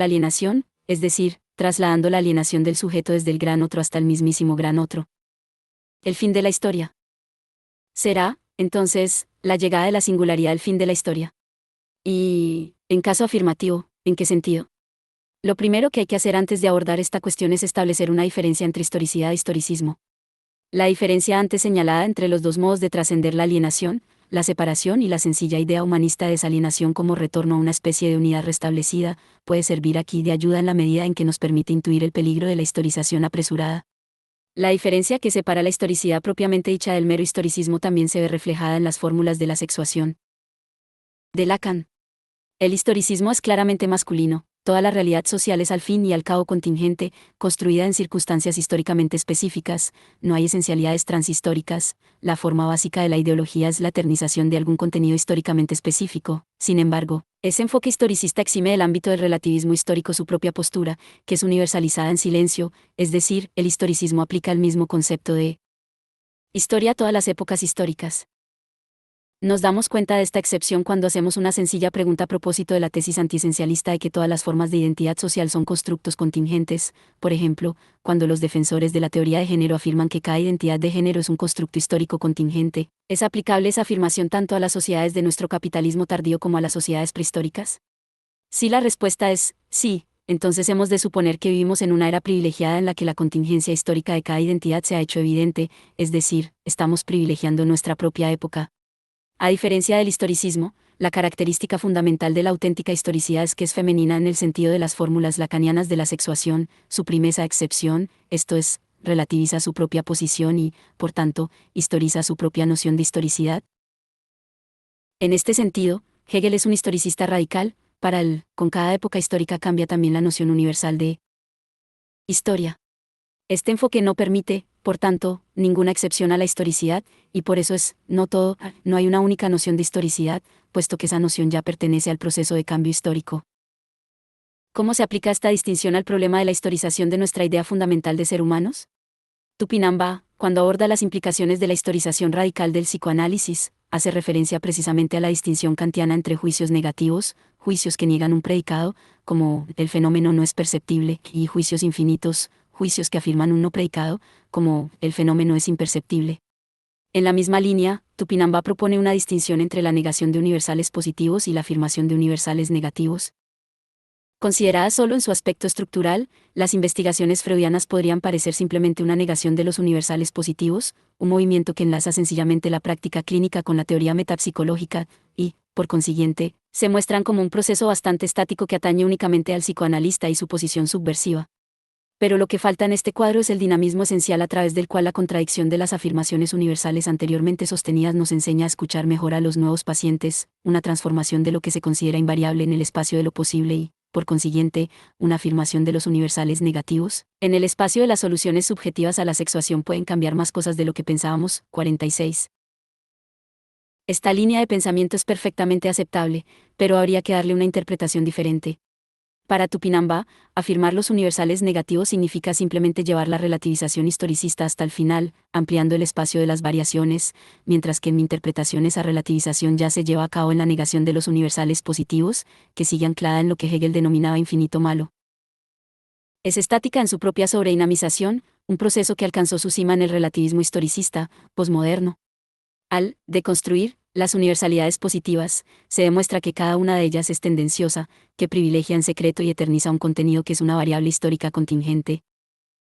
la alienación, es decir, trasladando la alienación del sujeto desde el gran otro hasta el mismísimo gran otro. El fin de la historia. Será, entonces, la llegada de la singularidad el fin de la historia. Y, en caso afirmativo, ¿en qué sentido? Lo primero que hay que hacer antes de abordar esta cuestión es establecer una diferencia entre historicidad e historicismo. La diferencia antes señalada entre los dos modos de trascender la alienación, la separación y la sencilla idea humanista de desalienación como retorno a una especie de unidad restablecida, puede servir aquí de ayuda en la medida en que nos permite intuir el peligro de la historización apresurada. La diferencia que separa la historicidad propiamente dicha del mero historicismo también se ve reflejada en las fórmulas de la sexuación de Lacan. El historicismo es claramente masculino, toda la realidad social es al fin y al cabo contingente, construida en circunstancias históricamente específicas, no hay esencialidades transhistóricas, la forma básica de la ideología es la eternización de algún contenido históricamente específico. Sin embargo, ese enfoque historicista exime del ámbito del relativismo histórico su propia postura, que es universalizada en silencio, es decir, el historicismo aplica el mismo concepto de historia a todas las épocas históricas. Nos damos cuenta de esta excepción cuando hacemos una sencilla pregunta a propósito de la tesis antiesencialista de que todas las formas de identidad social son constructos contingentes, por ejemplo, cuando los defensores de la teoría de género afirman que cada identidad de género es un constructo histórico contingente. ¿Es aplicable esa afirmación tanto a las sociedades de nuestro capitalismo tardío como a las sociedades prehistóricas? Si la respuesta es sí, entonces hemos de suponer que vivimos en una era privilegiada en la que la contingencia histórica de cada identidad se ha hecho evidente, es decir, estamos privilegiando nuestra propia época. A diferencia del historicismo, la característica fundamental de la auténtica historicidad es que es femenina en el sentido de las fórmulas lacanianas de la sexuación, suprime esa excepción, esto es, relativiza su propia posición y, por tanto, historiza su propia noción de historicidad. En este sentido, Hegel es un historicista radical, para él, con cada época histórica cambia también la noción universal de historia. Este enfoque no permite, por tanto, ninguna excepción a la historicidad, y por eso no hay una única noción de historicidad, puesto que esa noción ya pertenece al proceso de cambio histórico. ¿Cómo se aplica esta distinción al problema de la historización de nuestra idea fundamental de ser humanos? Tupinamba, cuando aborda las implicaciones de la historización radical del psicoanálisis, hace referencia precisamente a la distinción kantiana entre juicios negativos, juicios que niegan un predicado, como el fenómeno no es perceptible, y juicios infinitos, juicios que afirman un no predicado, como el fenómeno es imperceptible. En la misma línea, Tupinamba propone una distinción entre la negación de universales positivos y la afirmación de universales negativos. Consideradas solo en su aspecto estructural, las investigaciones freudianas podrían parecer simplemente una negación de los universales positivos, un movimiento que enlaza sencillamente la práctica clínica con la teoría metapsicológica, y, por consiguiente, se muestran como un proceso bastante estático que atañe únicamente al psicoanalista y su posición subversiva. Pero lo que falta en este cuadro es el dinamismo esencial a través del cual la contradicción de las afirmaciones universales anteriormente sostenidas nos enseña a escuchar mejor a los nuevos pacientes, una transformación de lo que se considera invariable en el espacio de lo posible y, por consiguiente, una afirmación de los universales negativos. En el espacio de las soluciones subjetivas a la sexuación pueden cambiar más cosas de lo que pensábamos. 46. Esta línea de pensamiento es perfectamente aceptable, pero habría que darle una interpretación diferente. Para Tupinamba, afirmar los universales negativos significa simplemente llevar la relativización historicista hasta el final, ampliando el espacio de las variaciones, mientras que en mi interpretación esa relativización ya se lleva a cabo en la negación de los universales positivos, que sigue anclada en lo que Hegel denominaba infinito malo. Es estática en su propia sobredinamización, un proceso que alcanzó su cima en el relativismo historicista, posmoderno. Al deconstruir las universalidades positivas, se demuestra que cada una de ellas es tendenciosa, que privilegia en secreto y eterniza un contenido que es una variable histórica contingente.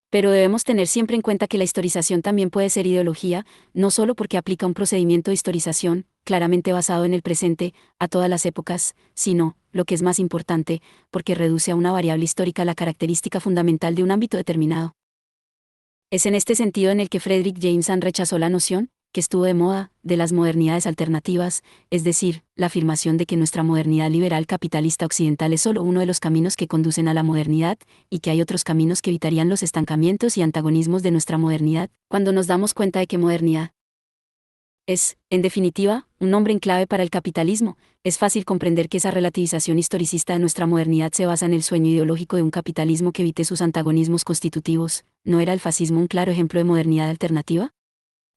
Pero debemos tener siempre en cuenta que la historización también puede ser ideología, no solo porque aplica un procedimiento de historización, claramente basado en el presente, a todas las épocas, sino, lo que es más importante, porque reduce a una variable histórica la característica fundamental de un ámbito determinado. Es en este sentido en el que Frederick Jameson rechazó la noción, que estuvo de moda, de las modernidades alternativas, es decir, la afirmación de que nuestra modernidad liberal capitalista occidental es solo uno de los caminos que conducen a la modernidad, y que hay otros caminos que evitarían los estancamientos y antagonismos de nuestra modernidad, cuando nos damos cuenta de que modernidad es, en definitiva, un nombre en clave para el capitalismo. Es fácil comprender que esa relativización historicista de nuestra modernidad se basa en el sueño ideológico de un capitalismo que evite sus antagonismos constitutivos. ¿No era el fascismo un claro ejemplo de modernidad alternativa?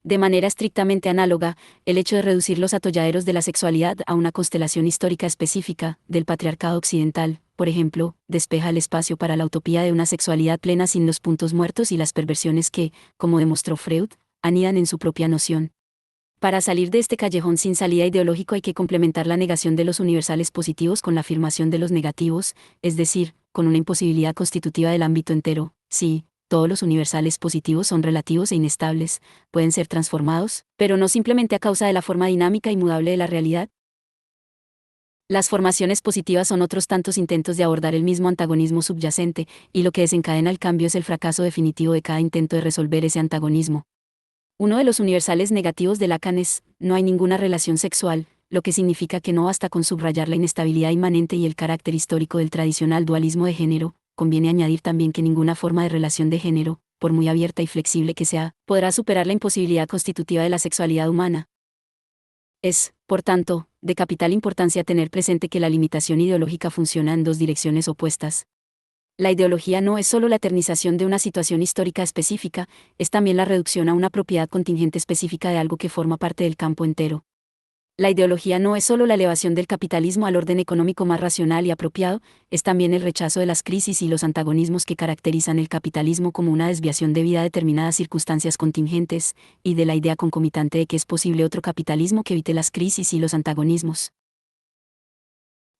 De manera estrictamente análoga, el hecho de reducir los atolladeros de la sexualidad a una constelación histórica específica, del patriarcado occidental, por ejemplo, despeja el espacio para la utopía de una sexualidad plena sin los puntos muertos y las perversiones que, como demostró Freud, anidan en su propia noción. Para salir de este callejón sin salida ideológico hay que complementar la negación de los universales positivos con la afirmación de los negativos, es decir, con una imposibilidad constitutiva del ámbito entero. Sí, todos los universales positivos son relativos e inestables, pueden ser transformados, pero no simplemente a causa de la forma dinámica y mudable de la realidad. Las formaciones positivas son otros tantos intentos de abordar el mismo antagonismo subyacente, y lo que desencadena el cambio es el fracaso definitivo de cada intento de resolver ese antagonismo. Uno de los universales negativos de Lacan es, no hay ninguna relación sexual, lo que significa que no basta con subrayar la inestabilidad inmanente y el carácter histórico del tradicional dualismo de género, conviene añadir también que ninguna forma de relación de género, por muy abierta y flexible que sea, podrá superar la imposibilidad constitutiva de la sexualidad humana. Es, por tanto, de capital importancia tener presente que la limitación ideológica funciona en dos direcciones opuestas. La ideología no es solo la eternización de una situación histórica específica, es también la reducción a una propiedad contingente específica de algo que forma parte del campo entero. La ideología no es solo la elevación del capitalismo al orden económico más racional y apropiado, es también el rechazo de las crisis y los antagonismos que caracterizan el capitalismo como una desviación debida a determinadas circunstancias contingentes, y de la idea concomitante de que es posible otro capitalismo que evite las crisis y los antagonismos.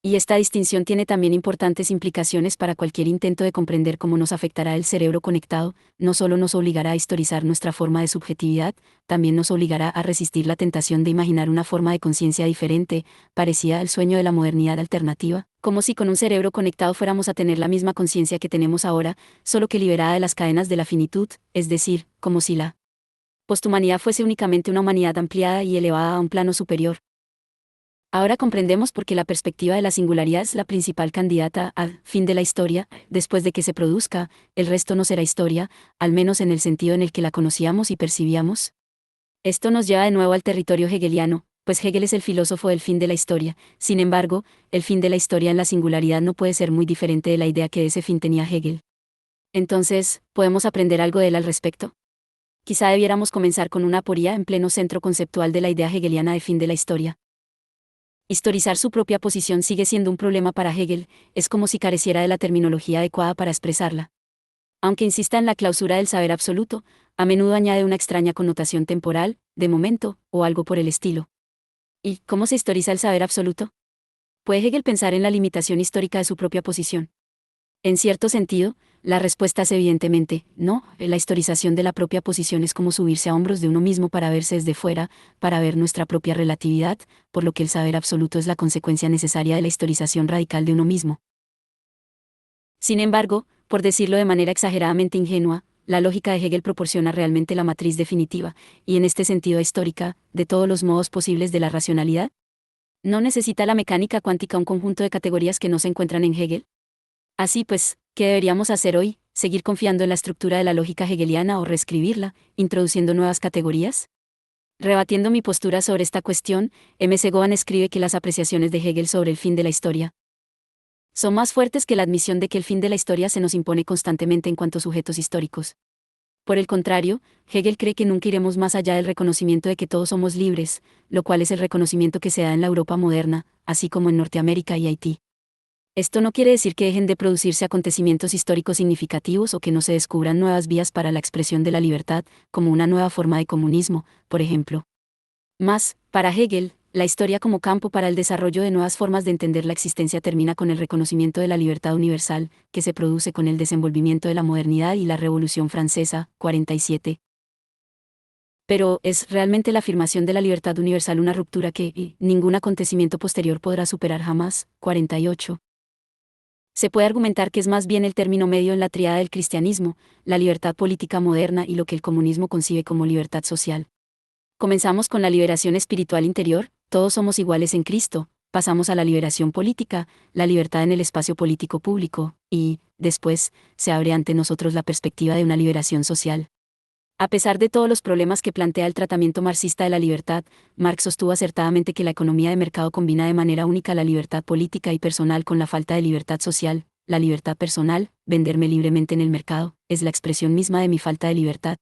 Y esta distinción tiene también importantes implicaciones para cualquier intento de comprender cómo nos afectará el cerebro conectado, no solo nos obligará a historizar nuestra forma de subjetividad, también nos obligará a resistir la tentación de imaginar una forma de conciencia diferente, parecida al sueño de la modernidad alternativa, como si con un cerebro conectado fuéramos a tener la misma conciencia que tenemos ahora, solo que liberada de las cadenas de la finitud, es decir, como si la posthumanidad fuese únicamente una humanidad ampliada y elevada a un plano superior. Ahora comprendemos por qué la perspectiva de la singularidad es la principal candidata al fin de la historia. Después de que se produzca, el resto no será historia, al menos en el sentido en el que la conocíamos y percibíamos. Esto nos lleva de nuevo al territorio hegeliano, pues Hegel es el filósofo del fin de la historia. Sin embargo, el fin de la historia en la singularidad no puede ser muy diferente de la idea que de ese fin tenía Hegel. Entonces, ¿podemos aprender algo de él al respecto? Quizá debiéramos comenzar con una aporía en pleno centro conceptual de la idea hegeliana de fin de la historia. Historizar su propia posición sigue siendo un problema para Hegel, es como si careciera de la terminología adecuada para expresarla. Aunque insista en la clausura del saber absoluto, a menudo añade una extraña connotación temporal, de momento, o algo por el estilo. ¿Y cómo se historiza el saber absoluto? ¿Puede Hegel pensar en la limitación histórica de su propia posición? En cierto sentido, la respuesta es evidentemente, no. La historización de la propia posición es como subirse a hombros de uno mismo para verse desde fuera, para ver nuestra propia relatividad, por lo que el saber absoluto es la consecuencia necesaria de la historización radical de uno mismo. Sin embargo, por decirlo de manera exageradamente ingenua, la lógica de Hegel proporciona realmente la matriz definitiva, y en este sentido histórica, de todos los modos posibles de la racionalidad. ¿No necesita la mecánica cuántica un conjunto de categorías que no se encuentran en Hegel? Así pues, ¿qué deberíamos hacer hoy? ¿Seguir confiando en la estructura de la lógica hegeliana o reescribirla, introduciendo nuevas categorías? Rebatiendo mi postura sobre esta cuestión, M. Gohan escribe que las apreciaciones de Hegel sobre el fin de la historia son más fuertes que la admisión de que el fin de la historia se nos impone constantemente en cuanto sujetos históricos. Por el contrario, Hegel cree que nunca iremos más allá del reconocimiento de que todos somos libres, lo cual es el reconocimiento que se da en la Europa moderna, así como en Norteamérica y Haití. Esto no quiere decir que dejen de producirse acontecimientos históricos significativos o que no se descubran nuevas vías para la expresión de la libertad, como una nueva forma de comunismo, por ejemplo. Mas, para Hegel, la historia como campo para el desarrollo de nuevas formas de entender la existencia termina con el reconocimiento de la libertad universal, que se produce con el desenvolvimiento de la modernidad y la Revolución Francesa, 47. Pero, ¿es realmente la afirmación de la libertad universal una ruptura que ningún acontecimiento posterior podrá superar jamás? 48. Se puede argumentar que es más bien el término medio en la tríada del cristianismo, la libertad política moderna y lo que el comunismo concibe como libertad social. Comenzamos con la liberación espiritual interior, todos somos iguales en Cristo, pasamos a la liberación política, la libertad en el espacio político público, y, después, se abre ante nosotros la perspectiva de una liberación social. A pesar de todos los problemas que plantea el tratamiento marxista de la libertad, Marx sostuvo acertadamente que la economía de mercado combina de manera única la libertad política y personal con la falta de libertad social. La libertad personal, venderme libremente en el mercado, es la expresión misma de mi falta de libertad.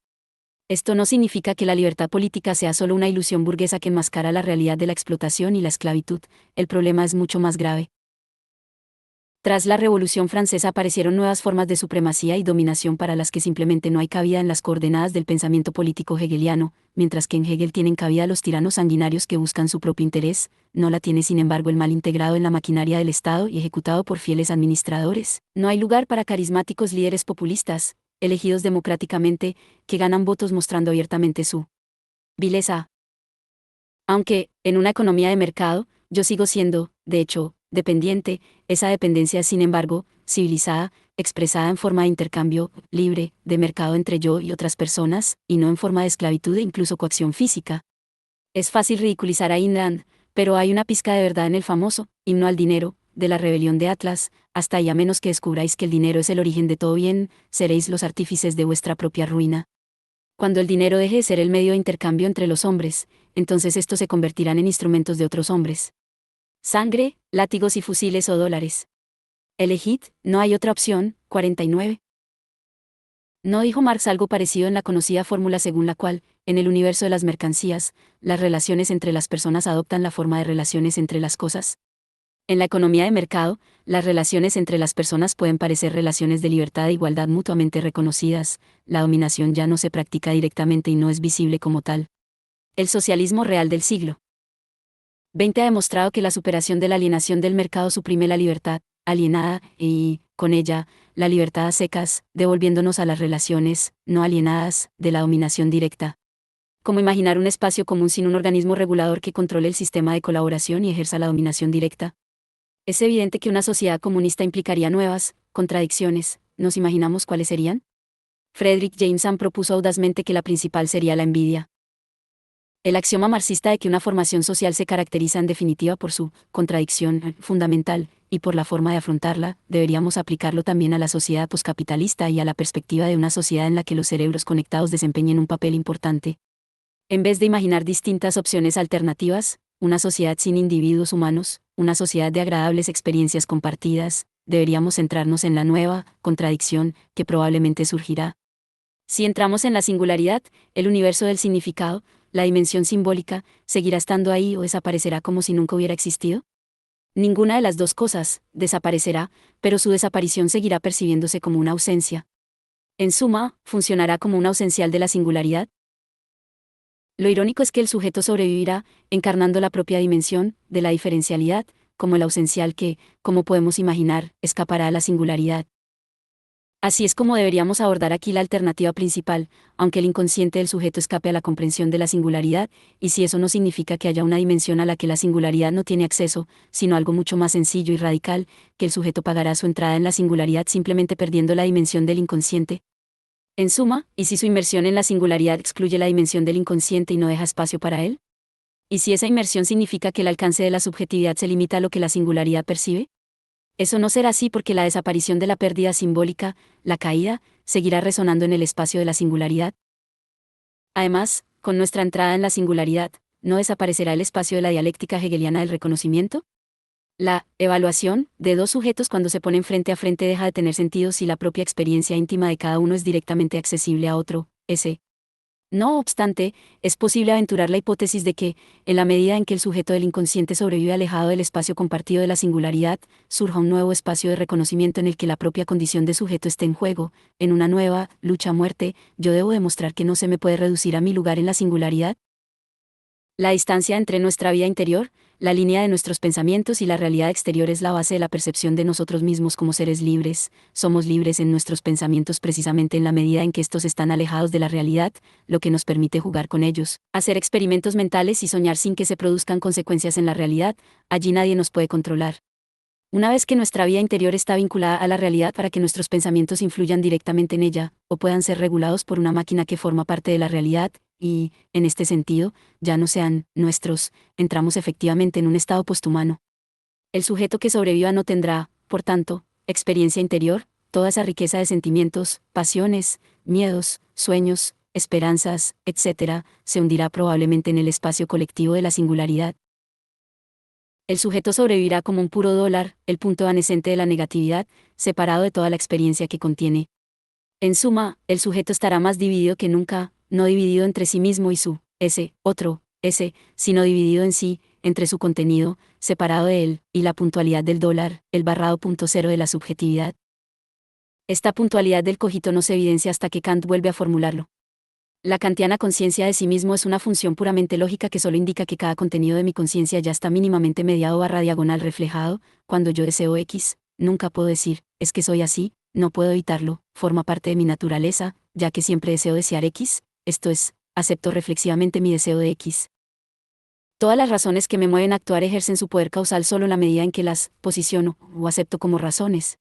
Esto no significa que la libertad política sea solo una ilusión burguesa que enmascara la realidad de la explotación y la esclavitud. El problema es mucho más grave. Tras la Revolución Francesa aparecieron nuevas formas de supremacía y dominación para las que simplemente no hay cabida en las coordenadas del pensamiento político hegeliano, mientras que en Hegel tienen cabida los tiranos sanguinarios que buscan su propio interés, no la tiene sin embargo el mal integrado en la maquinaria del Estado y ejecutado por fieles administradores. No hay lugar para carismáticos líderes populistas, elegidos democráticamente, que ganan votos mostrando abiertamente su vileza. Aunque, en una economía de mercado, yo sigo siendo, de hecho, dependiente, esa dependencia es sin embargo, civilizada, expresada en forma de intercambio, libre, de mercado entre yo y otras personas, y no en forma de esclavitud e incluso coacción física. Es fácil ridiculizar a Ayn Rand, pero hay una pizca de verdad en el famoso himno al dinero, de la rebelión de Atlas, hasta ahí a menos que descubráis que el dinero es el origen de todo bien, seréis los artífices de vuestra propia ruina. Cuando el dinero deje de ser el medio de intercambio entre los hombres, entonces estos se convertirán en instrumentos de otros hombres. Sangre, látigos y fusiles o dólares. Elegid, no hay otra opción. 49. ¿No dijo Marx algo parecido en la conocida fórmula según la cual, en el universo de las mercancías, las relaciones entre las personas adoptan la forma de relaciones entre las cosas? En la economía de mercado, las relaciones entre las personas pueden parecer relaciones de libertad e igualdad mutuamente reconocidas, la dominación ya no se practica directamente y no es visible como tal. El socialismo real del siglo XX ha demostrado que la superación de la alienación del mercado suprime la libertad, alienada, y, con ella, la libertad a secas, devolviéndonos a las relaciones, no alienadas, de la dominación directa. ¿Cómo imaginar un espacio común sin un organismo regulador que controle el sistema de colaboración y ejerza la dominación directa? Es evidente que una sociedad comunista implicaría nuevas contradicciones. ¿Nos imaginamos cuáles serían? Frederick Jameson propuso audazmente que la principal sería la envidia. El axioma marxista de que una formación social se caracteriza en definitiva por su contradicción fundamental, y por la forma de afrontarla, deberíamos aplicarlo también a la sociedad poscapitalista y a la perspectiva de una sociedad en la que los cerebros conectados desempeñen un papel importante. En vez de imaginar distintas opciones alternativas, una sociedad sin individuos humanos, una sociedad de agradables experiencias compartidas, deberíamos centrarnos en la nueva contradicción que probablemente surgirá. Si entramos en la singularidad, el universo del significado, la dimensión simbólica, ¿seguirá estando ahí o desaparecerá como si nunca hubiera existido? Ninguna de las dos cosas desaparecerá, pero su desaparición seguirá percibiéndose como una ausencia. En suma, funcionará como un ausencial de la singularidad. Lo irónico es que el sujeto sobrevivirá, encarnando la propia dimensión de la diferencialidad, como el ausencial que, como podemos imaginar, escapará a la singularidad. Así es como deberíamos abordar aquí la alternativa principal, aunque el inconsciente del sujeto escape a la comprensión de la singularidad, y si eso no significa que haya una dimensión a la que la singularidad no tiene acceso, sino algo mucho más sencillo y radical, que el sujeto pagará su entrada en la singularidad simplemente perdiendo la dimensión del inconsciente. En suma, ¿y si su inmersión en la singularidad excluye la dimensión del inconsciente y no deja espacio para él? ¿Y si esa inmersión significa que el alcance de la subjetividad se limita a lo que la singularidad percibe? Eso no será así porque la desaparición de la pérdida simbólica, la caída, seguirá resonando en el espacio de la singularidad. Además, con nuestra entrada en la singularidad, ¿no desaparecerá el espacio de la dialéctica hegeliana del reconocimiento? La evaluación de dos sujetos cuando se ponen frente a frente deja de tener sentido si la propia experiencia íntima de cada uno es directamente accesible a otro, ese. No obstante, es posible aventurar la hipótesis de que, en la medida en que el sujeto del inconsciente sobrevive alejado del espacio compartido de la singularidad, surja un nuevo espacio de reconocimiento en el que la propia condición de sujeto esté en juego, en una nueva lucha a muerte. Yo debo demostrar que no se me puede reducir a mi lugar en la singularidad. La distancia entre nuestra vida interior, la línea de nuestros pensamientos y la realidad exterior es la base de la percepción de nosotros mismos como seres libres. Somos libres en nuestros pensamientos precisamente en la medida en que estos están alejados de la realidad, lo que nos permite jugar con ellos, hacer experimentos mentales y soñar sin que se produzcan consecuencias en la realidad. Allí nadie nos puede controlar. Una vez que nuestra vida interior está vinculada a la realidad para que nuestros pensamientos influyan directamente en ella, o puedan ser regulados por una máquina que forma parte de la realidad, y, en este sentido, ya no sean nuestros, entramos efectivamente en un estado posthumano. El sujeto que sobreviva no tendrá, por tanto, experiencia interior, toda esa riqueza de sentimientos, pasiones, miedos, sueños, esperanzas, etc., se hundirá probablemente en el espacio colectivo de la singularidad. El sujeto sobrevivirá como un puro dólar, el punto evanescente de la negatividad, separado de toda la experiencia que contiene. En suma, el sujeto estará más dividido que nunca, no dividido entre sí mismo y su, ese, otro, ese, sino dividido en sí, entre su contenido, separado de él, y la puntualidad del dólar, el barrado punto cero de la subjetividad. Esta puntualidad del cogito no se evidencia hasta que Kant vuelve a formularlo. La kantiana conciencia de sí mismo es una función puramente lógica que solo indica que cada contenido de mi conciencia ya está mínimamente mediado barra diagonal reflejado. Cuando yo deseo X, nunca puedo decir, es que soy así, no puedo evitarlo, forma parte de mi naturaleza, ya que siempre deseo desear X, esto es, acepto reflexivamente mi deseo de X. Todas las razones que me mueven a actuar ejercen su poder causal solo en la medida en que las posiciono o acepto como razones.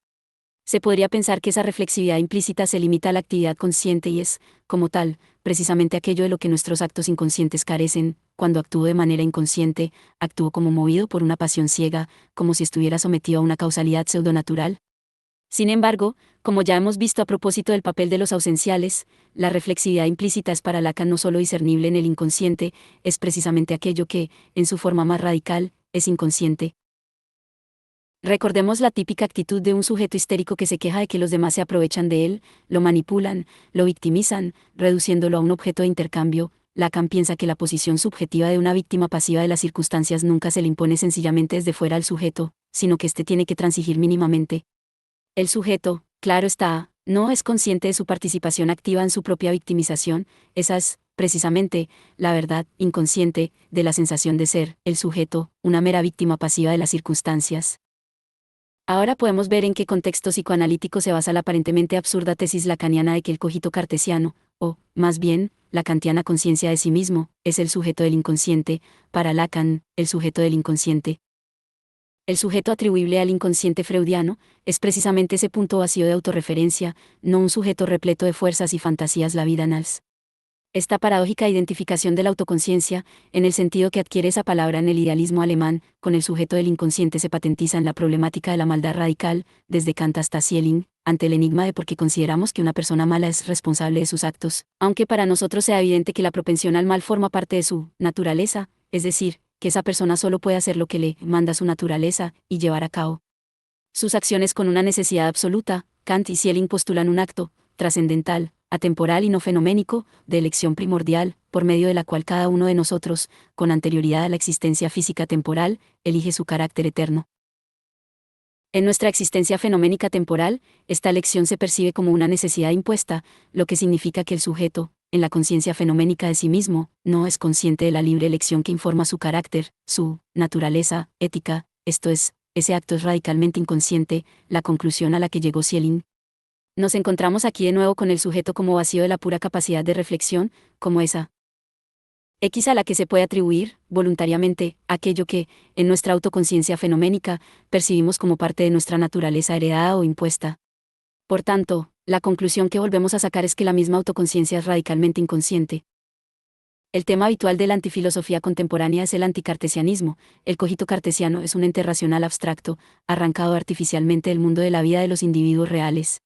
Se podría pensar que esa reflexividad implícita se limita a la actividad consciente y es, como tal, precisamente aquello de lo que nuestros actos inconscientes carecen. Cuando actúo de manera inconsciente, actúo como movido por una pasión ciega, como si estuviera sometido a una causalidad pseudonatural. Sin embargo, como ya hemos visto a propósito del papel de los ausenciales, la reflexividad implícita es para Lacan no solo discernible en el inconsciente, es precisamente aquello que, en su forma más radical, es inconsciente. Recordemos la típica actitud de un sujeto histérico que se queja de que los demás se aprovechan de él, lo manipulan, lo victimizan, reduciéndolo a un objeto de intercambio. Lacan piensa que la posición subjetiva de una víctima pasiva de las circunstancias nunca se le impone sencillamente desde fuera al sujeto, sino que éste tiene que transigir mínimamente. El sujeto, claro está, no es consciente de su participación activa en su propia victimización. Esa es, precisamente, la verdad inconsciente de la sensación de ser, el sujeto, una mera víctima pasiva de las circunstancias. Ahora podemos ver en qué contexto psicoanalítico se basa la aparentemente absurda tesis lacaniana de que el cogito cartesiano, o, más bien, la kantiana conciencia de sí mismo, es el sujeto del inconsciente. Para Lacan, el sujeto del inconsciente. El sujeto atribuible al inconsciente freudiano es precisamente ese punto vacío de autorreferencia, no un sujeto repleto de fuerzas y fantasías labidanas. Esta paradójica identificación de la autoconciencia, en el sentido que adquiere esa palabra en el idealismo alemán, con el sujeto del inconsciente se patentiza en la problemática de la maldad radical, desde Kant hasta Schelling, ante el enigma de por qué consideramos que una persona mala es responsable de sus actos, aunque para nosotros sea evidente que la propensión al mal forma parte de su naturaleza, es decir, que esa persona solo puede hacer lo que le manda su naturaleza, y llevar a cabo sus acciones con una necesidad absoluta. Kant y Schelling postulan un acto trascendental, atemporal y no fenoménico, de elección primordial, por medio de la cual cada uno de nosotros, con anterioridad a la existencia física temporal, elige su carácter eterno. En nuestra existencia fenoménica temporal, esta elección se percibe como una necesidad impuesta, lo que significa que el sujeto, en la conciencia fenoménica de sí mismo, no es consciente de la libre elección que informa su carácter, su naturaleza ética, esto es, ese acto es radicalmente inconsciente, la conclusión a la que llegó Schelling. Nos encontramos aquí de nuevo con el sujeto como vacío de la pura capacidad de reflexión, como esa X a la que se puede atribuir, voluntariamente, aquello que, en nuestra autoconciencia fenoménica, percibimos como parte de nuestra naturaleza heredada o impuesta. Por tanto, la conclusión que volvemos a sacar es que la misma autoconciencia es radicalmente inconsciente. El tema habitual de la antifilosofía contemporánea es el anticartesianismo. El cogito cartesiano es un ente racional abstracto, arrancado artificialmente del mundo de la vida de los individuos reales.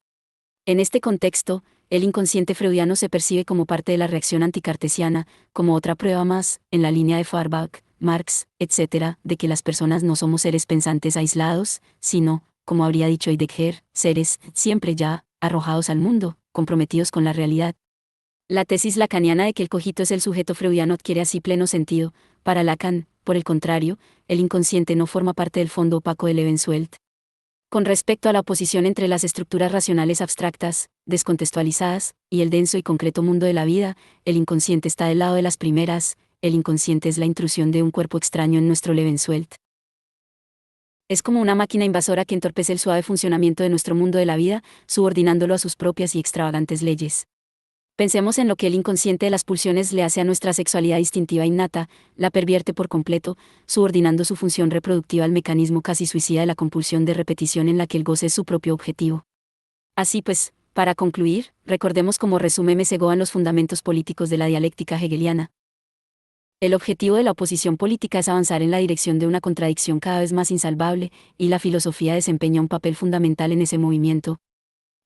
En este contexto, el inconsciente freudiano se percibe como parte de la reacción anticartesiana, como otra prueba más, en la línea de Feuerbach, Marx, etc., de que las personas no somos seres pensantes aislados, sino, como habría dicho Heidegger, seres, siempre ya, arrojados al mundo, comprometidos con la realidad. La tesis lacaniana de que el cogito es el sujeto freudiano adquiere así pleno sentido. Para Lacan, por el contrario, el inconsciente no forma parte del fondo opaco del Lebenswelt. Con respecto a la oposición entre las estructuras racionales abstractas, descontextualizadas, y el denso y concreto mundo de la vida, el inconsciente está del lado de las primeras. El inconsciente es la intrusión de un cuerpo extraño en nuestro Lebenswelt. Es como una máquina invasora que entorpece el suave funcionamiento de nuestro mundo de la vida, subordinándolo a sus propias y extravagantes leyes. Pensemos en lo que el inconsciente de las pulsiones le hace a nuestra sexualidad instintiva innata, la pervierte por completo, subordinando su función reproductiva al mecanismo casi suicida de la compulsión de repetición en la que el goce es su propio objetivo. Así pues, para concluir, recordemos como resume Mesegoa los fundamentos políticos de la dialéctica hegeliana. El objetivo de la oposición política es avanzar en la dirección de una contradicción cada vez más insalvable, y la filosofía desempeña un papel fundamental en ese movimiento.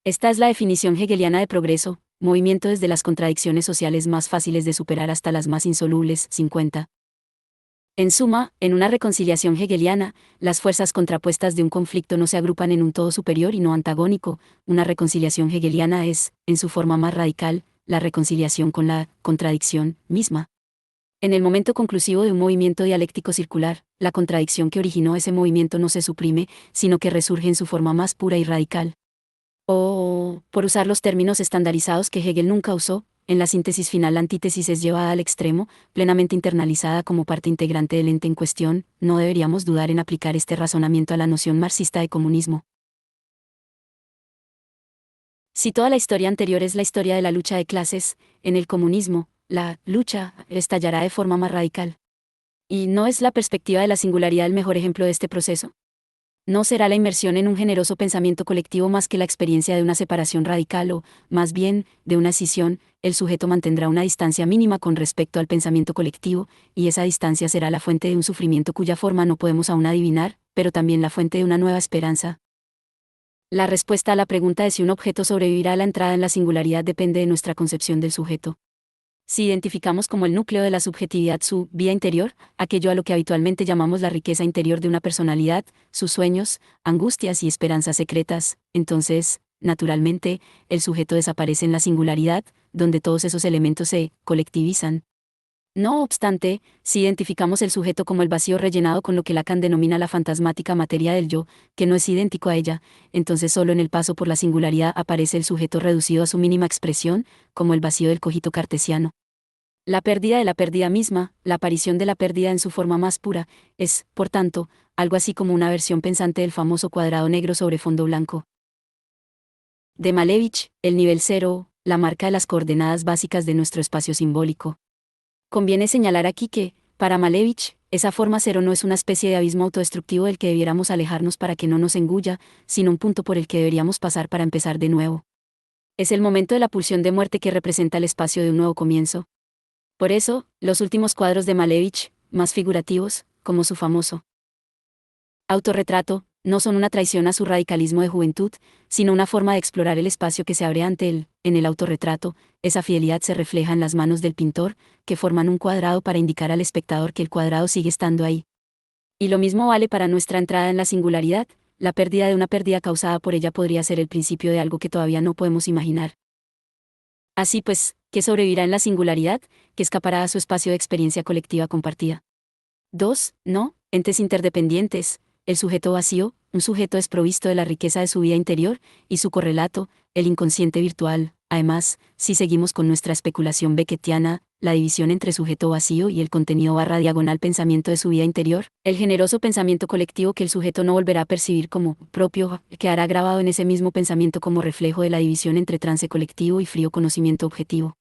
Esta es la definición hegeliana de progreso, movimiento desde las contradicciones sociales más fáciles de superar hasta las más insolubles. 50. En suma, en una reconciliación hegeliana, las fuerzas contrapuestas de un conflicto no se agrupan en un todo superior y no antagónico. Una reconciliación hegeliana es, en su forma más radical, la reconciliación con la contradicción misma. En el momento conclusivo de un movimiento dialéctico circular, la contradicción que originó ese movimiento no se suprime, sino que resurge en su forma más pura y radical. O, por usar los términos estandarizados que Hegel nunca usó, en la síntesis final la antítesis es llevada al extremo, plenamente internalizada como parte integrante del ente en cuestión. No deberíamos dudar en aplicar este razonamiento a la noción marxista de comunismo. Si toda la historia anterior es la historia de la lucha de clases, en el comunismo, la lucha estallará de forma más radical. ¿Y no es la perspectiva de la singularidad el mejor ejemplo de este proceso? ¿No será la inmersión en un generoso pensamiento colectivo más que la experiencia de una separación radical o, más bien, de una escisión? El sujeto mantendrá una distancia mínima con respecto al pensamiento colectivo, y esa distancia será la fuente de un sufrimiento cuya forma no podemos aún adivinar, pero también la fuente de una nueva esperanza. La respuesta a la pregunta de si un objeto sobrevivirá a la entrada en la singularidad depende de nuestra concepción del sujeto. Si identificamos como el núcleo de la subjetividad su vía interior, aquello a lo que habitualmente llamamos la riqueza interior de una personalidad, sus sueños, angustias y esperanzas secretas, entonces, naturalmente, el sujeto desaparece en la singularidad, donde todos esos elementos se colectivizan. No obstante, si identificamos el sujeto como el vacío rellenado con lo que Lacan denomina la fantasmática materia del yo, que no es idéntico a ella, entonces solo en el paso por la singularidad aparece el sujeto reducido a su mínima expresión, como el vacío del cogito cartesiano. La pérdida de la pérdida misma, la aparición de la pérdida en su forma más pura, es, por tanto, algo así como una versión pensante del famoso cuadrado negro sobre fondo blanco. De Malevich, el nivel cero, la marca de las coordenadas básicas de nuestro espacio simbólico. Conviene señalar aquí que, para Malevich, esa forma cero no es una especie de abismo autodestructivo del que debiéramos alejarnos para que no nos engulla, sino un punto por el que deberíamos pasar para empezar de nuevo. Es el momento de la pulsión de muerte que representa el espacio de un nuevo comienzo. Por eso, los últimos cuadros de Malevich, más figurativos, como su famoso autorretrato, no son una traición a su radicalismo de juventud, sino una forma de explorar el espacio que se abre ante él. En el autorretrato, esa fidelidad se refleja en las manos del pintor, que forman un cuadrado para indicar al espectador que el cuadrado sigue estando ahí. Y lo mismo vale para nuestra entrada en la singularidad. La pérdida de una pérdida causada por ella podría ser el principio de algo que todavía no podemos imaginar. Así pues, ¿qué sobrevivirá en la singularidad? Que escapará a su espacio de experiencia colectiva compartida. 2. No, entes interdependientes. El sujeto vacío, un sujeto desprovisto de la riqueza de su vida interior, y su correlato, el inconsciente virtual. Además, si seguimos con nuestra especulación beckettiana, la división entre sujeto vacío y el contenido barra diagonal pensamiento de su vida interior, el generoso pensamiento colectivo que el sujeto no volverá a percibir como propio, quedará grabado en ese mismo pensamiento como reflejo de la división entre trance colectivo y frío conocimiento objetivo.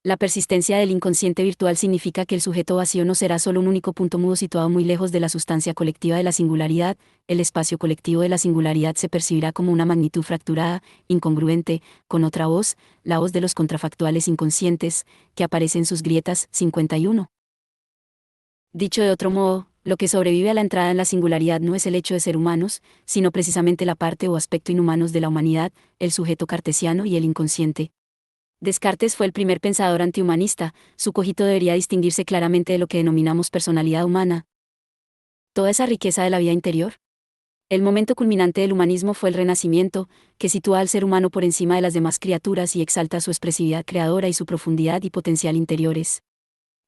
La persistencia del inconsciente virtual significa que el sujeto vacío no será solo un único punto mudo situado muy lejos de la sustancia colectiva de la singularidad, el espacio colectivo de la singularidad se percibirá como una magnitud fracturada, incongruente, con otra voz, la voz de los contrafactuales inconscientes, que aparece en sus grietas. 51. Dicho de otro modo, lo que sobrevive a la entrada en la singularidad no es el hecho de ser humanos, sino precisamente la parte o aspecto inhumanos de la humanidad, el sujeto cartesiano y el inconsciente. Descartes fue el primer pensador antihumanista, su cogito debería distinguirse claramente de lo que denominamos personalidad humana. Toda esa riqueza de la vida interior. El momento culminante del humanismo fue el Renacimiento, que sitúa al ser humano por encima de las demás criaturas y exalta su expresividad creadora y su profundidad y potencial interiores.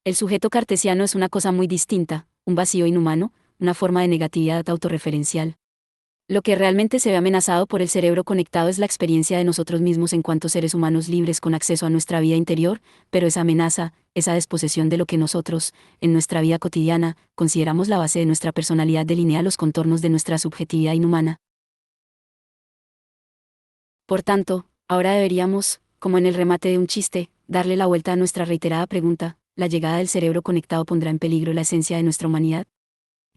El sujeto cartesiano es una cosa muy distinta, un vacío inhumano, una forma de negatividad autorreferencial. Lo que realmente se ve amenazado por el cerebro conectado es la experiencia de nosotros mismos en cuanto seres humanos libres con acceso a nuestra vida interior, pero esa amenaza, esa desposesión de lo que nosotros, en nuestra vida cotidiana, consideramos la base de nuestra personalidad delinea los contornos de nuestra subjetividad inhumana. Por tanto, ahora deberíamos, como en el remate de un chiste, darle la vuelta a nuestra reiterada pregunta: ¿la llegada del cerebro conectado pondrá en peligro la esencia de nuestra humanidad?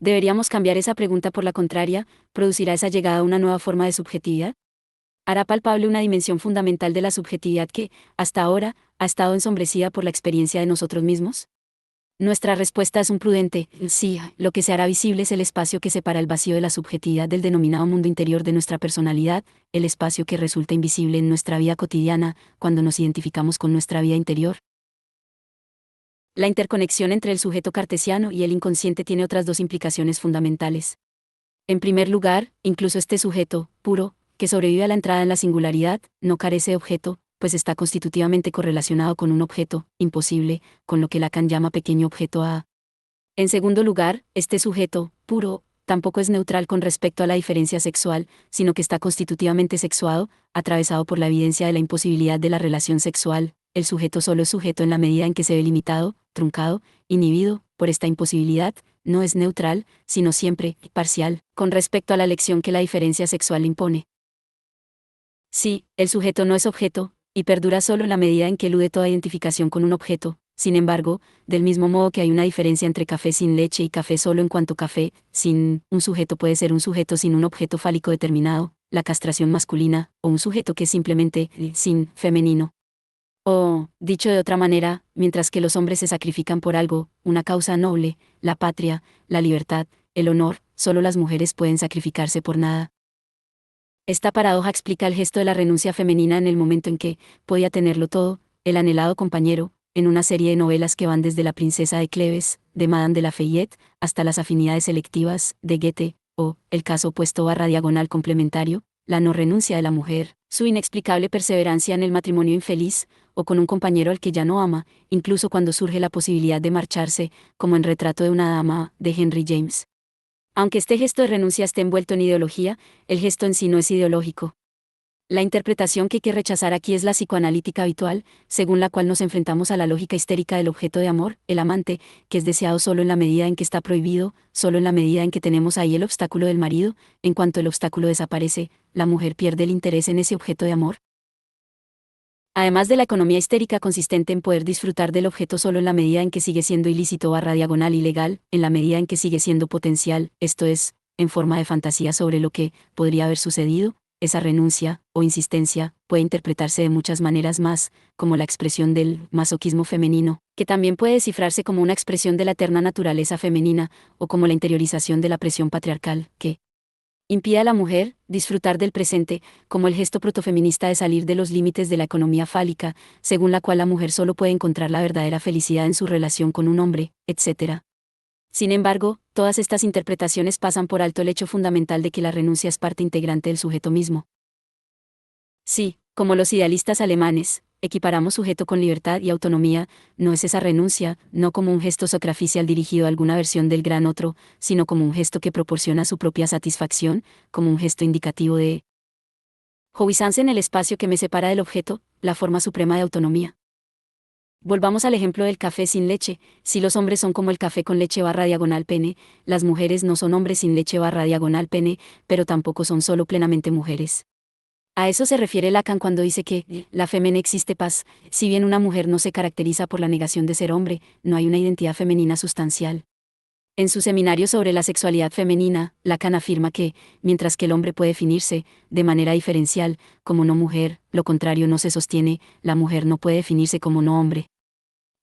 Deberíamos cambiar esa pregunta por la contraria: ¿producirá esa llegada una nueva forma de subjetividad? ¿Hará palpable una dimensión fundamental de la subjetividad que, hasta ahora, ha estado ensombrecida por la experiencia de nosotros mismos? Nuestra respuesta es un prudente sí. Lo que se hará visible es el espacio que separa el vacío de la subjetividad del denominado mundo interior de nuestra personalidad, el espacio que resulta invisible en nuestra vida cotidiana, cuando nos identificamos con nuestra vida interior. La interconexión entre el sujeto cartesiano y el inconsciente tiene otras dos implicaciones fundamentales. En primer lugar, incluso este sujeto, puro, que sobrevive a la entrada en la singularidad, no carece de objeto, pues está constitutivamente correlacionado con un objeto, imposible, con lo que Lacan llama pequeño objeto A. En segundo lugar, este sujeto, puro, tampoco es neutral con respecto a la diferencia sexual, sino que está constitutivamente sexuado, atravesado por la evidencia de la imposibilidad de la relación sexual. El sujeto solo es sujeto en la medida en que se ve limitado, truncado, inhibido, por esta imposibilidad, no es neutral, sino siempre parcial, con respecto a la elección que la diferencia sexual impone. Sí, el sujeto no es objeto, y perdura solo en la medida en que elude toda identificación con un objeto. Sin embargo, del mismo modo que hay una diferencia entre café sin leche y café solo en cuanto café sin un sujeto puede ser un sujeto sin un objeto fálico determinado, la castración masculina, o un sujeto que es simplemente sin femenino. O, dicho de otra manera, mientras que los hombres se sacrifican por algo, una causa noble, la patria, la libertad, el honor, solo las mujeres pueden sacrificarse por nada. Esta paradoja explica el gesto de la renuncia femenina en el momento en que podía tenerlo todo, el anhelado compañero, en una serie de novelas que van desde La princesa de Cleves, de Madame de Lafayette, hasta Las afinidades selectivas, de Goethe, o El caso opuesto barra diagonal complementario, la no renuncia de la mujer, su inexplicable perseverancia en el matrimonio infeliz, o con un compañero al que ya no ama, incluso cuando surge la posibilidad de marcharse, como en Retrato de una dama, de Henry James. Aunque este gesto de renuncia esté envuelto en ideología, el gesto en sí no es ideológico. La interpretación que hay que rechazar aquí es la psicoanalítica habitual, según la cual nos enfrentamos a la lógica histérica del objeto de amor, el amante, que es deseado solo en la medida en que está prohibido, solo en la medida en que tenemos ahí el obstáculo del marido. En cuanto el obstáculo desaparece, la mujer pierde el interés en ese objeto de amor. Además de la economía histérica consistente en poder disfrutar del objeto solo en la medida en que sigue siendo ilícito barra diagonal ilegal, en la medida en que sigue siendo potencial, esto es, en forma de fantasía sobre lo que podría haber sucedido, esa renuncia, o insistencia, puede interpretarse de muchas maneras más, como la expresión del masoquismo femenino, que también puede descifrarse como una expresión de la eterna naturaleza femenina, o como la interiorización de la presión patriarcal, que impide a la mujer disfrutar del presente, como el gesto protofeminista de salir de los límites de la economía fálica, según la cual la mujer solo puede encontrar la verdadera felicidad en su relación con un hombre, etc. Sin embargo, todas estas interpretaciones pasan por alto el hecho fundamental de que la renuncia es parte integrante del sujeto mismo. Sí, como los idealistas alemanes, equiparamos sujeto con libertad y autonomía, no es esa renuncia, no como un gesto sacrificial dirigido a alguna versión del gran otro, sino como un gesto que proporciona su propia satisfacción, como un gesto indicativo de jouissance en el espacio que me separa del objeto, la forma suprema de autonomía. Volvamos al ejemplo del café sin leche. Si los hombres son como el café con leche barra diagonal pene, las mujeres no son hombres sin leche barra diagonal pene, pero tampoco son solo plenamente mujeres. A eso se refiere Lacan cuando dice que la femen existe paz. Si bien una mujer no se caracteriza por la negación de ser hombre, no hay una identidad femenina sustancial. En su seminario sobre la sexualidad femenina, Lacan afirma que, mientras que el hombre puede definirse, de manera diferencial, como no mujer, lo contrario no se sostiene, la mujer no puede definirse como no hombre.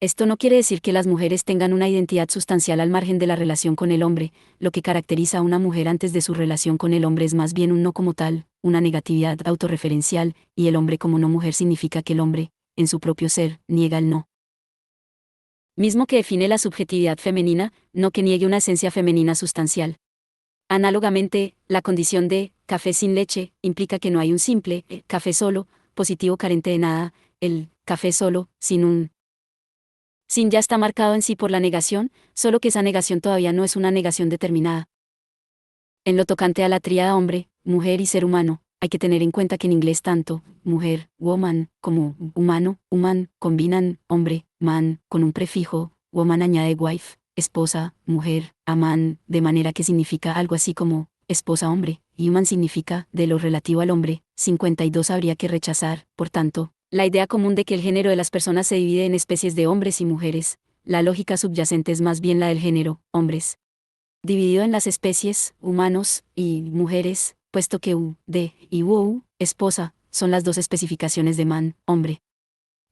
Esto no quiere decir que las mujeres tengan una identidad sustancial al margen de la relación con el hombre, lo que caracteriza a una mujer antes de su relación con el hombre es más bien un no como tal, una negatividad autorreferencial, y el hombre como no mujer significa que el hombre, en su propio ser, niega el no. Mismo que define la subjetividad femenina, no que niegue una esencia femenina sustancial. Análogamente, la condición de café sin leche implica que no hay un simple café solo, positivo carente de nada, el café solo, sin un sin ya está marcado en sí por la negación, solo que esa negación todavía no es una negación determinada. En lo tocante a la tríada hombre, mujer y ser humano, hay que tener en cuenta que en inglés tanto mujer, woman, como humano, human, combinan hombre, man, con un prefijo, woman añade wife, esposa, mujer, a man, de manera que significa algo así como esposa hombre, y human significa, de lo relativo al hombre. 52 habría que rechazar, por tanto, la idea común de que el género de las personas se divide en especies de hombres y mujeres. La lógica subyacente es más bien la del género, hombres, dividido en las especies, humanos, y mujeres, puesto que de y esposa, son las dos especificaciones de man, hombre.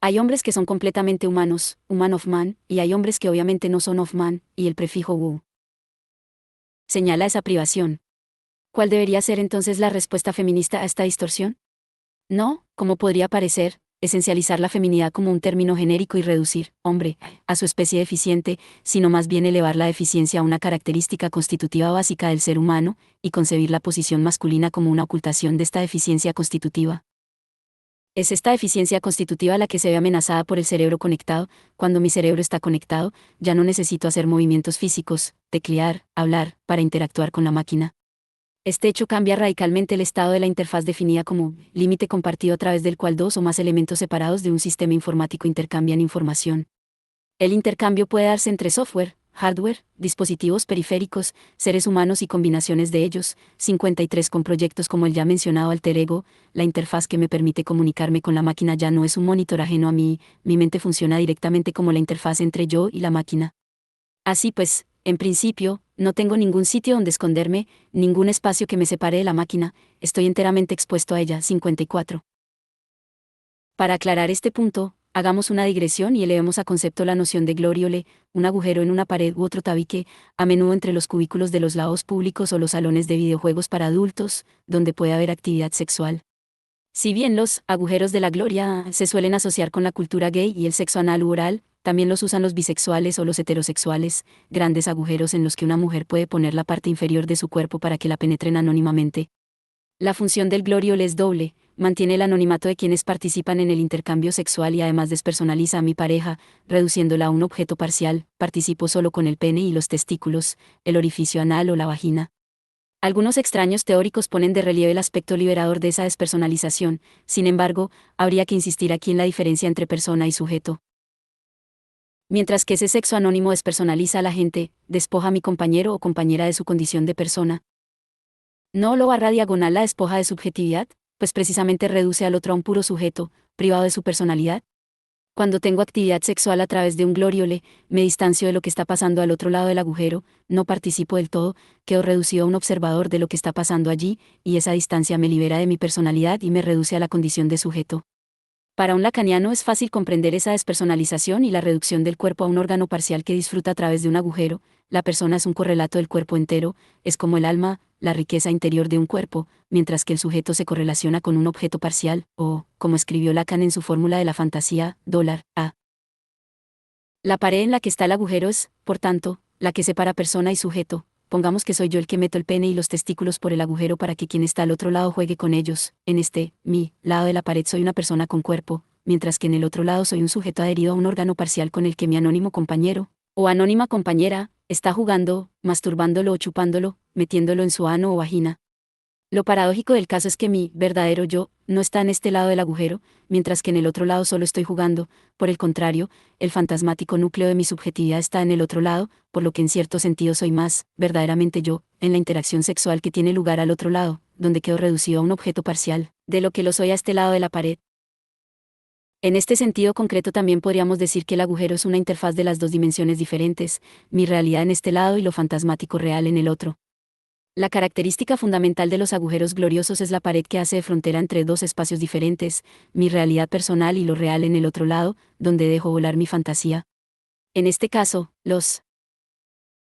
Hay hombres que son completamente humanos, human of man, y hay hombres que obviamente no son of man, y el prefijo señala esa privación. ¿Cuál debería ser entonces la respuesta feminista a esta distorsión? No, como podría parecer, esencializar la feminidad como un término genérico y reducir, hombre, a su especie deficiente, sino más bien elevar la deficiencia a una característica constitutiva básica del ser humano, y concebir la posición masculina como una ocultación de esta deficiencia constitutiva. Es esta eficiencia constitutiva la que se ve amenazada por el cerebro conectado. Cuando mi cerebro está conectado, ya no necesito hacer movimientos físicos, teclear, hablar, para interactuar con la máquina. Este hecho cambia radicalmente el estado de la interfaz definida como límite compartido a través del cual dos o más elementos separados de un sistema informático intercambian información. El intercambio puede darse entre software, hardware, dispositivos periféricos, seres humanos y combinaciones de ellos. 53 con proyectos como el ya mencionado alter ego. La interfaz que me permite comunicarme con la máquina ya no es un monitor ajeno a mí, mi mente funciona directamente como la interfaz entre yo y la máquina. Así pues, en principio, no tengo ningún sitio donde esconderme, ningún espacio que me separe de la máquina, estoy enteramente expuesto a ella. 54. Para aclarar este punto, hagamos una digresión y elevemos a concepto la noción de gloriole, un agujero en una pared u otro tabique, a menudo entre los cubículos de los lavabos públicos o los salones de videojuegos para adultos, donde puede haber actividad sexual. Si bien los agujeros de la gloria se suelen asociar con la cultura gay y el sexo anal u oral, también los usan los bisexuales o los heterosexuales, grandes agujeros en los que una mujer puede poner la parte inferior de su cuerpo para que la penetren anónimamente. La función del gloriole es doble, mantiene el anonimato de quienes participan en el intercambio sexual y además despersonaliza a mi pareja, reduciéndola a un objeto parcial, participo solo con el pene y los testículos, el orificio anal o la vagina. Algunos extraños teóricos ponen de relieve el aspecto liberador de esa despersonalización, sin embargo, habría que insistir aquí en la diferencia entre persona y sujeto. Mientras que ese sexo anónimo despersonaliza a la gente, despoja a mi compañero o compañera de su condición de persona. No lo barra diagonal la despoja de subjetividad, pues precisamente reduce al otro a un puro sujeto, privado de su personalidad. Cuando tengo actividad sexual a través de un gloriole, me distancio de lo que está pasando al otro lado del agujero, no participo del todo, quedo reducido a un observador de lo que está pasando allí, y esa distancia me libera de mi personalidad y me reduce a la condición de sujeto. Para un lacaniano es fácil comprender esa despersonalización y la reducción del cuerpo a un órgano parcial que disfruta a través de un agujero. La persona es un correlato del cuerpo entero, es como el alma, la riqueza interior de un cuerpo, mientras que el sujeto se correlaciona con un objeto parcial, o, como escribió Lacan en su fórmula de la fantasía, $A. La pared en la que está el agujero es, por tanto, la que separa persona y sujeto. Pongamos que soy yo el que meto el pene y los testículos por el agujero para que quien está al otro lado juegue con ellos. En mi lado de la pared soy una persona con cuerpo, mientras que en el otro lado soy un sujeto adherido a un órgano parcial con el que mi anónimo compañero, o anónima compañera, está jugando, masturbándolo o chupándolo, metiéndolo en su ano o vagina. Lo paradójico del caso es que mi verdadero yo no está en este lado del agujero, mientras que en el otro lado solo estoy jugando. Por el contrario, el fantasmático núcleo de mi subjetividad está en el otro lado, por lo que en cierto sentido soy más, verdaderamente yo, en la interacción sexual que tiene lugar al otro lado, donde quedo reducido a un objeto parcial, de lo que lo soy a este lado de la pared. En este sentido concreto también podríamos decir que el agujero es una interfaz de las dos dimensiones diferentes, mi realidad en este lado y lo fantasmático real en el otro. La característica fundamental de los agujeros gloriosos es la pared que hace de frontera entre dos espacios diferentes, mi realidad personal y lo real en el otro lado, donde dejo volar mi fantasía. En este caso, los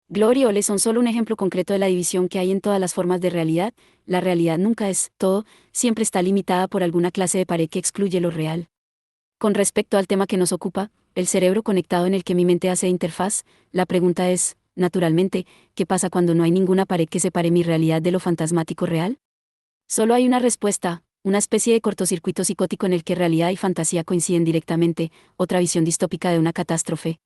glorioles son solo un ejemplo concreto de la división que hay en todas las formas de realidad. La realidad nunca es todo, siempre está limitada por alguna clase de pared que excluye lo real. Con respecto al tema que nos ocupa, el cerebro conectado en el que mi mente hace interfaz, la pregunta es, naturalmente, ¿qué pasa cuando no hay ninguna pared que separe mi realidad de lo fantasmático real? Solo hay una respuesta, una especie de cortocircuito psicótico en el que realidad y fantasía coinciden directamente, otra visión distópica de una catástrofe.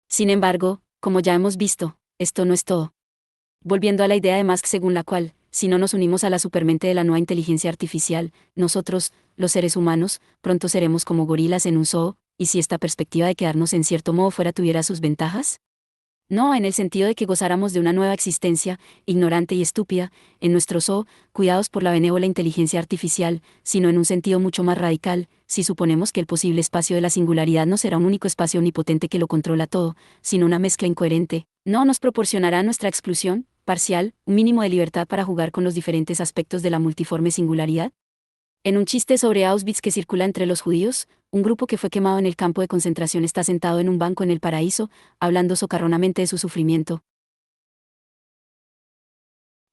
Sin embargo, como ya hemos visto, esto no es todo. Volviendo a la idea de Musk según la cual, si no nos unimos a la supermente de la nueva inteligencia artificial, nosotros, los seres humanos, pronto seremos como gorilas en un zoo, ¿y si esta perspectiva de quedarnos en cierto modo fuera tuviera sus ventajas? No en el sentido de que gozáramos de una nueva existencia, ignorante y estúpida, en nuestro zoo, cuidados por la benévola inteligencia artificial, sino en un sentido mucho más radical, si suponemos que el posible espacio de la singularidad no será un único espacio omnipotente que lo controla todo, sino una mezcla incoherente, no nos proporcionará nuestra exclusión, parcial, un mínimo de libertad para jugar con los diferentes aspectos de la multiforme singularidad. En un chiste sobre Auschwitz que circula entre los judíos, un grupo que fue quemado en el campo de concentración está sentado en un banco en el paraíso, hablando socarronamente de su sufrimiento.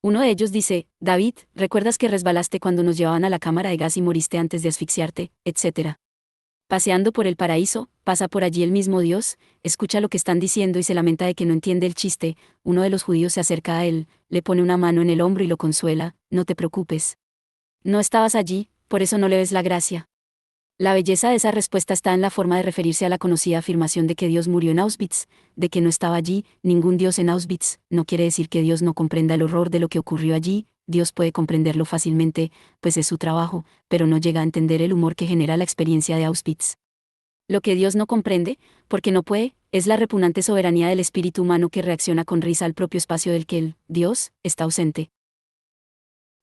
Uno de ellos dice, David, ¿recuerdas que resbalaste cuando nos llevaban a la cámara de gas y moriste antes de asfixiarte, etcétera? Paseando por el paraíso, pasa por allí el mismo Dios, escucha lo que están diciendo y se lamenta de que no entiende el chiste. Uno de los judíos se acerca a él, le pone una mano en el hombro y lo consuela, no te preocupes. No estabas allí, por eso no le ves la gracia. La belleza de esa respuesta está en la forma de referirse a la conocida afirmación de que Dios murió en Auschwitz, de que no estaba allí ningún Dios en Auschwitz. No quiere decir que Dios no comprenda el horror de lo que ocurrió allí, Dios puede comprenderlo fácilmente, pues es su trabajo, pero no llega a entender el humor que genera la experiencia de Auschwitz. Lo que Dios no comprende, porque no puede, es la repugnante soberanía del espíritu humano que reacciona con risa al propio espacio del que el Dios está ausente.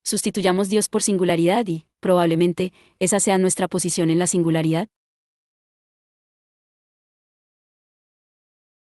Sustituyamos Dios por singularidad y, probablemente, esa sea nuestra posición en la singularidad.